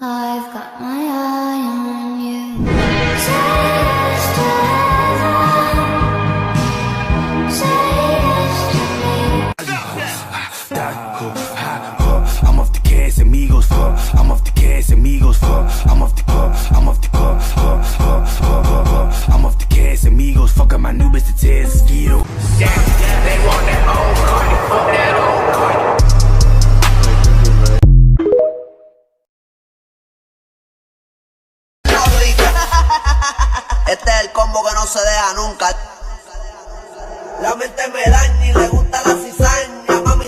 I've got my eye on you. I'm off the gas amigos for. I'm off the gas amigos for. I'm off the I'm off the I'm off the gas amigos. Fuck up my new bitch to tears mosquito. Yeah, they want that old Cardi. Fuck that old Cardi. Este es el combo que no se deja nunca. La mente me daña y le gusta la cizaña, mami.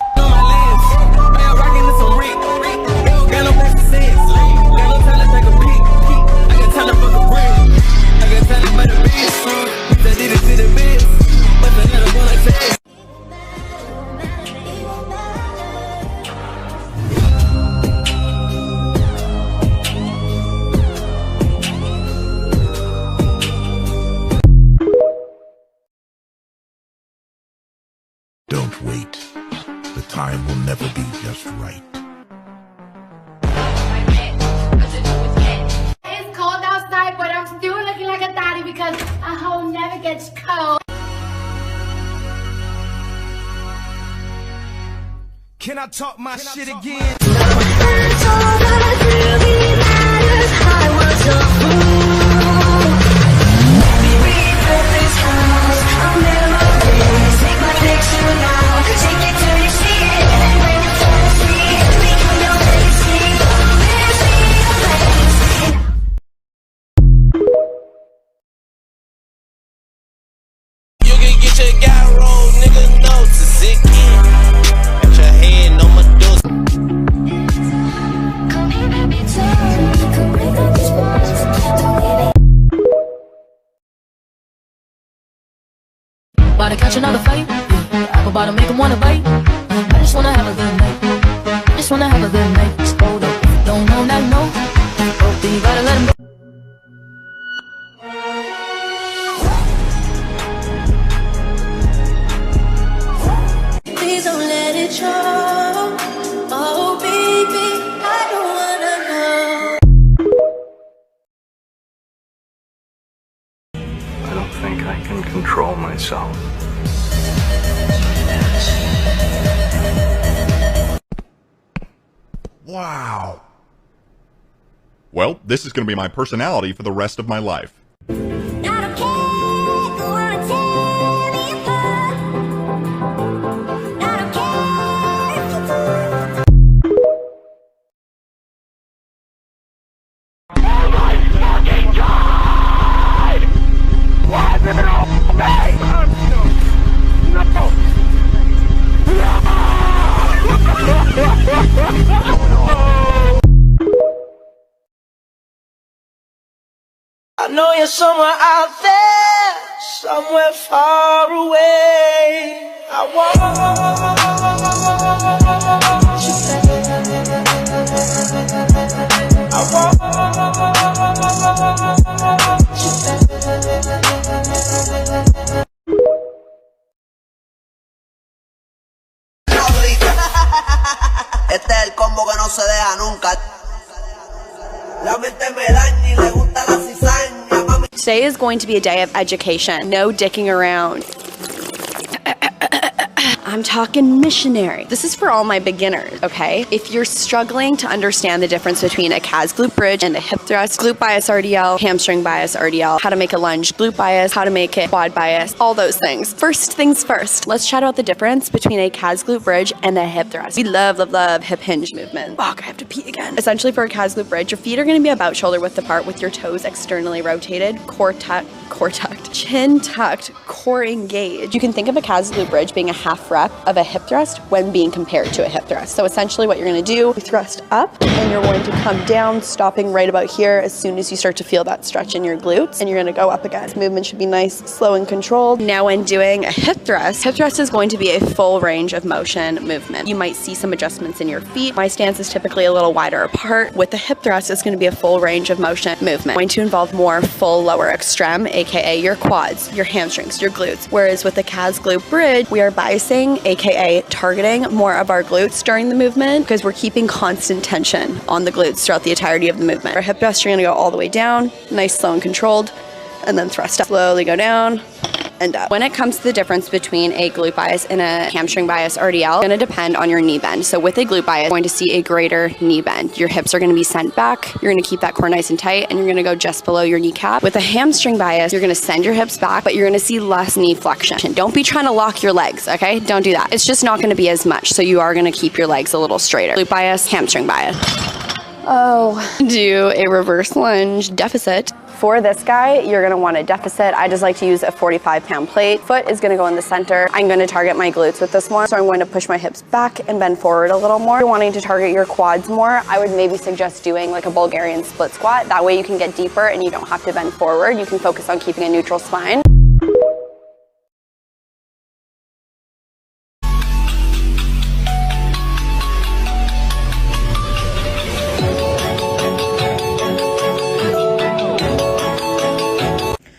Don't wait. The time will never be just right. It's cold outside, but I'm still looking like a daddy because a hoe never gets cold. Can I talk my shit again? Your guy roll, nigga, know to sick in. Got your hand on my door. About to catch another fight. I'm about to make him wanna bite. I just wanna have a good night. I just wanna have a good night. Just hold up. Don't know that no. Oh, then you gotta let him go. Please don't let it show. Oh, baby, I don't wanna know. I don't think I can control myself. Wow. Well, this is going to be my personality for the rest of my life. I don't care, go on and tear me apart. I don't care if you do. I know you're somewhere out there, somewhere far away. I want you back. I want Este es el combo que no se deja nunca. La mente me daña y le gusta la cizaña, mami. Today is going to be a day of education. No dicking around. I'm talking missionary. This is for all my beginners, okay? If you're struggling to understand the difference between a calves glute bridge and a hip thrust, glute bias RDL, hamstring bias RDL, how to make a lunge glute bias, how to make it quad bias, all those things. First things first, let's chat about the difference between a calves glute bridge and a hip thrust. We love hip hinge movement. Fuck, I have to pee again. Essentially for a calves glute bridge, your feet are gonna be about shoulder width apart with your toes externally rotated, core tucked, chin tucked, core engaged. You can think of a calves glute bridge being a half rep of a hip thrust when being compared to a hip thrust. So essentially what you're gonna do, you thrust up and you're going to come down, stopping right about here as soon as you start to feel that stretch in your glutes, and you're gonna go up again. This movement should be nice, slow and controlled. Now when doing a hip thrust is going to be a full range of motion movement. You might see some adjustments in your feet. My stance is typically a little wider apart. With the hip thrust, it's gonna be a full range of motion movement. Going to involve more full lower extreme, AKA your quads, your hamstrings, your glutes. Whereas with the calves glute bridge, we are biasing thrusting, aka targeting more of our glutes during the movement, because we're keeping constant tension on the glutes throughout the entirety of the movement. Our hip thrust, you're gonna go all the way down, nice, slow, and controlled, and then thrust up. Slowly go down and up. When it comes to the difference between a glute bias and a hamstring bias RDL, it's gonna depend on your knee bend. So with a glute bias, you're going to see a greater knee bend. Your hips are gonna be sent back, you're gonna keep that core nice and tight, and you're gonna go just below your kneecap. With a hamstring bias, you're gonna send your hips back, but you're gonna see less knee flexion. Don't be trying to lock your legs, okay? Don't do that. It's just not gonna be as much, so you are gonna keep your legs a little straighter. Glute bias, hamstring bias. Oh, do a reverse lunge deficit. For this guy, you're gonna want a deficit. I just like to use a 45-pound plate. Foot is gonna go in the center. I'm gonna target my glutes with this one. So I'm going to push my hips back and bend forward a little more. If you're wanting to target your quads more, I would maybe suggest doing like a Bulgarian split squat. That way you can get deeper and you don't have to bend forward. You can focus on keeping a neutral spine.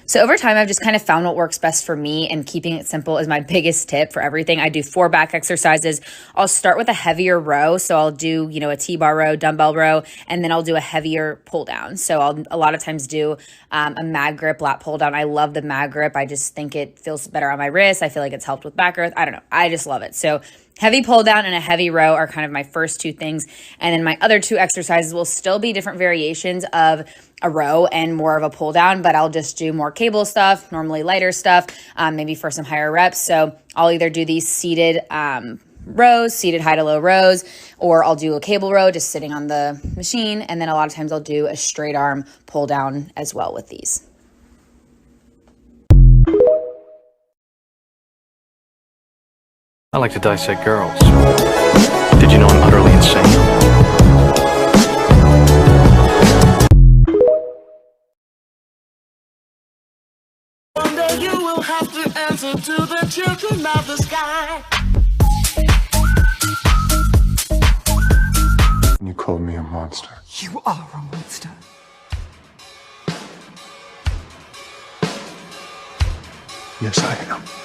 So over time, I've just kind of found what works best for me, and keeping it simple is my biggest tip for everything. I do 4 back exercises. I'll start with a heavier row. So I'll do, a T-bar row, dumbbell row, and then I'll do a heavier pull down. So I'll a lot of times do a mag grip lat pull down. I love the mag grip. I just think it feels better on my wrist. I feel like it's helped with back growth. I don't know. I just love it. So heavy pull down and a heavy row are kind of my first 2 things. And then my other 2 exercises will still be different variations of a row and more of a pull down, but I'll just do more cable stuff, normally lighter stuff, maybe for some higher reps. So I'll either do these seated rows, seated high to low rows, or I'll do a cable row just sitting on the machine. And then a lot of times I'll do a straight arm pull down as well with these. I like to dissect girls. Did you know I'm utterly insane? One day you will have to answer to the children of the sky. You called me a monster. You are a monster. Yes, I am.